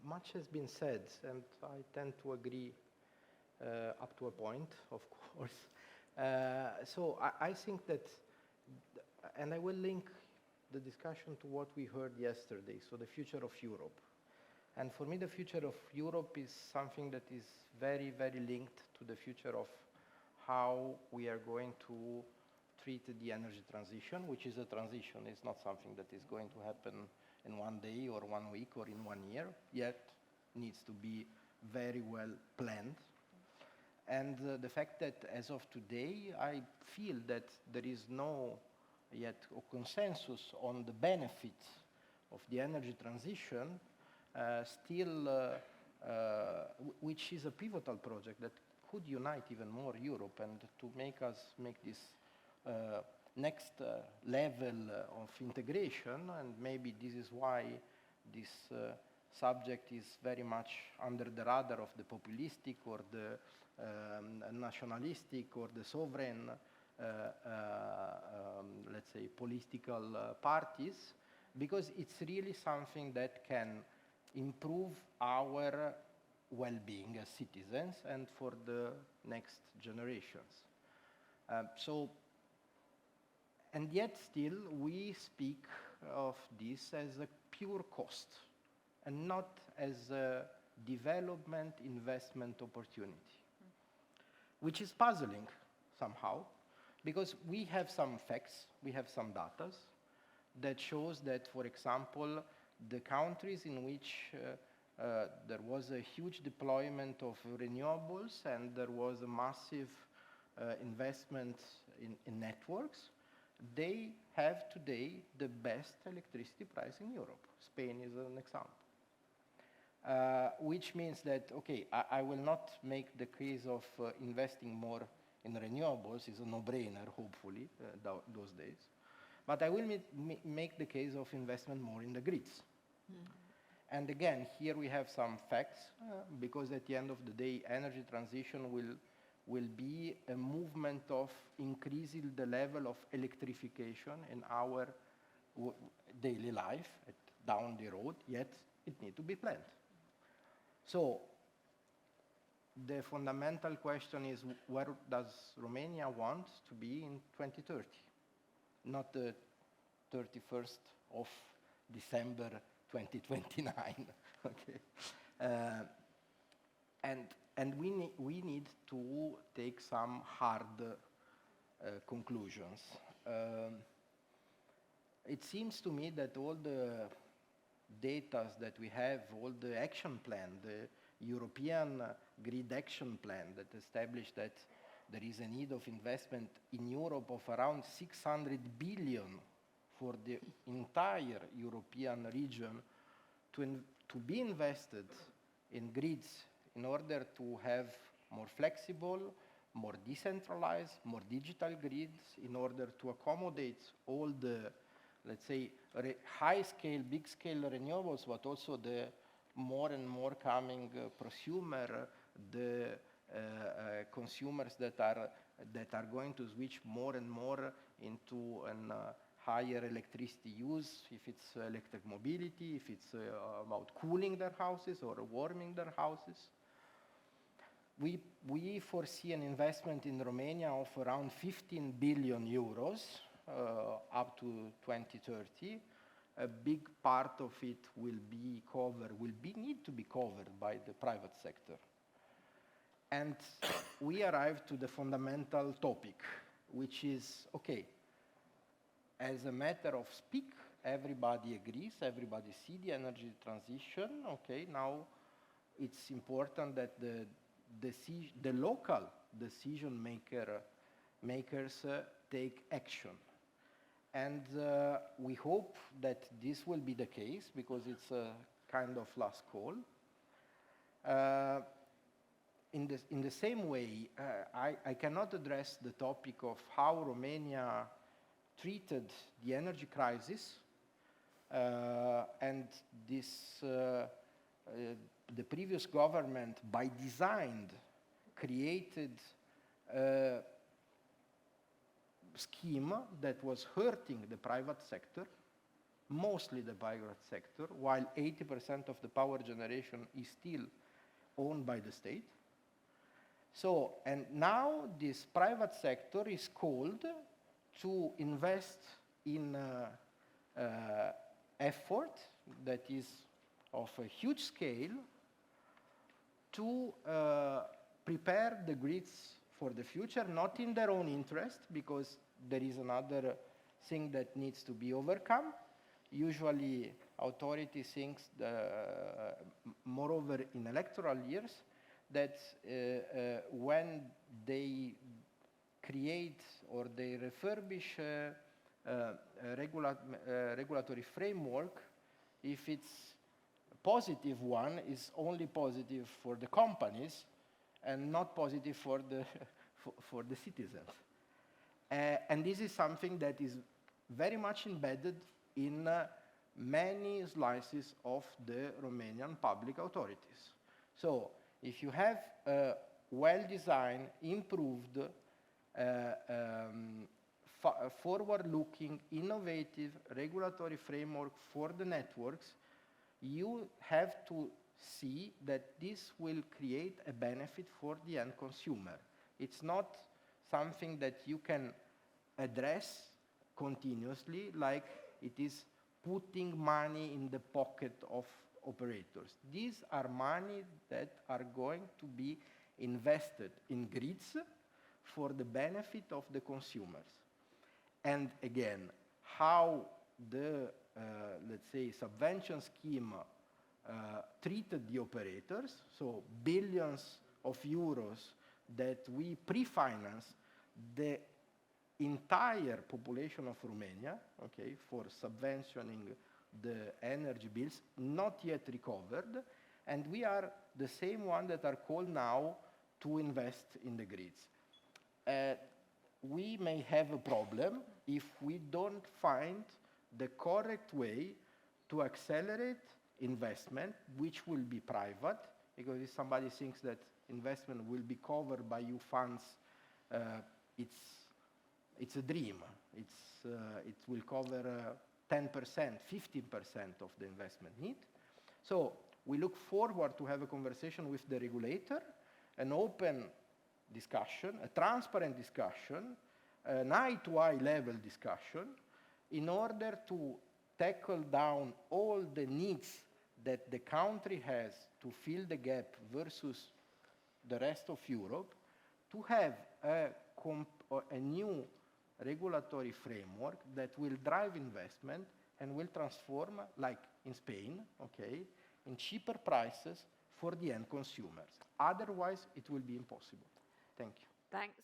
Much has been said, and I tend to agree up to a point, of course. I think that, and I will link the discussion to what we heard yesterday, so the future of Europe. And for me, the future of Europe is something that is very, very linked to the future of how we are going to treat the energy transition, which is a transition. It's not something that is going to happen in 1 day or 1 week or in 1 year, yet needs to be very well planned. And the fact that as of today, I feel that there is no yet a consensus on the benefits of the energy transition, which is a pivotal project that could unite even more Europe and to make us make this next level of integration. And maybe this is why this subject is very much under the radar of the populistic or the nationalistic or the sovereign, let's say, political parties, because it's really something that can improve our well-being as citizens and for the next generations. And yet still we speak of this as a pure cost and not as a development investment opportunity, which is puzzling somehow, because we have some facts, we have some data that shows that, for example, the countries in which there was a huge deployment of renewables and there was a massive investment in networks, they have today the best electricity price in Europe. Spain is an example. Which means that, okay, I will not make the case of investing more in renewables, is a no-brainer, hopefully, those days. But I will make the case of investment more in the grids. And again, here we have some facts, because at the end of the day, energy transition will be a movement of increasing the level of electrification in our daily life down the road, yet it needs to be planned. So the fundamental question is, where does Romania want to be in 2030? Not the 31st of December 2029, okay? And we need to take some hard conclusions. It seems to me that all the data that we have, all the action plan, the European Grid Action Plan that established that there is a need of investment in Europe of around 600 billion for the entire European region to be invested in grids in order to have more flexible, more decentralized, more digital grids, in order to accommodate all the, let's say, high-scale, big-scale renewables, but also the more and more coming prosumer, the consumers that are going to switch more and more into an higher electricity use, if it's electric mobility, if it's about cooling their houses or warming their houses. We foresee an investment in Romania of around 15 billion euros up to 2030. A big part of it will need to be covered by the private sector. And we arrive to the fundamental topic, which is, okay, as a matter of speak, everybody agrees, everybody sees the energy transition, okay, now it's important that the local decision makers take action. And we hope that this will be the case, because it's a kind of last call. In the same way, I cannot address the topic of how Romania treated the energy crisis and the previous government, by design, created a scheme that was hurting the private sector mostly the private sector, while 80% of the power generation is still owned by the state. So, and now this private sector is called to invest in effort that is of a huge scale to prepare the grids for the future, not in their own interest, because there is another thing that needs to be overcome. Usually, authority thinks, moreover in electoral years, that when they create or they refurbish regulatory framework, if it's positive one, is only positive for the companies and not positive for the for the citizens. And this is something that is very much embedded in many slices of the Romanian public authorities. So if you have a well-designed, improved, forward-looking, innovative regulatory framework for the networks, you have to see that this will create a benefit for the end consumer. It's not something that you can address continuously, like it is putting money in the pocket of operators. These are money that are going to be invested in grids for the benefit of the consumers. And again, how the, let's say, subvention scheme treated the operators, so billions of euros that we pre-finance the entire population of Romania, okay, for subventioning the energy bills, not yet recovered, and we are the same one that are called now to invest in the grids. We may have a problem if we don't find the correct way to accelerate investment, which will be private, because if somebody thinks that investment will be covered by EU funds, it's a dream. It will cover 10%, 15% of the investment need. So we look forward to have a conversation with the regulator, an open discussion, a transparent discussion, an eye-to-eye level discussion, in order to tackle down all the needs that the country has to fill the gap versus the rest of Europe, to have a new regulatory framework that will drive investment and will transform, like in Spain, okay, in cheaper prices for the end consumers. Otherwise, it will be impossible. Thank you. Thanks.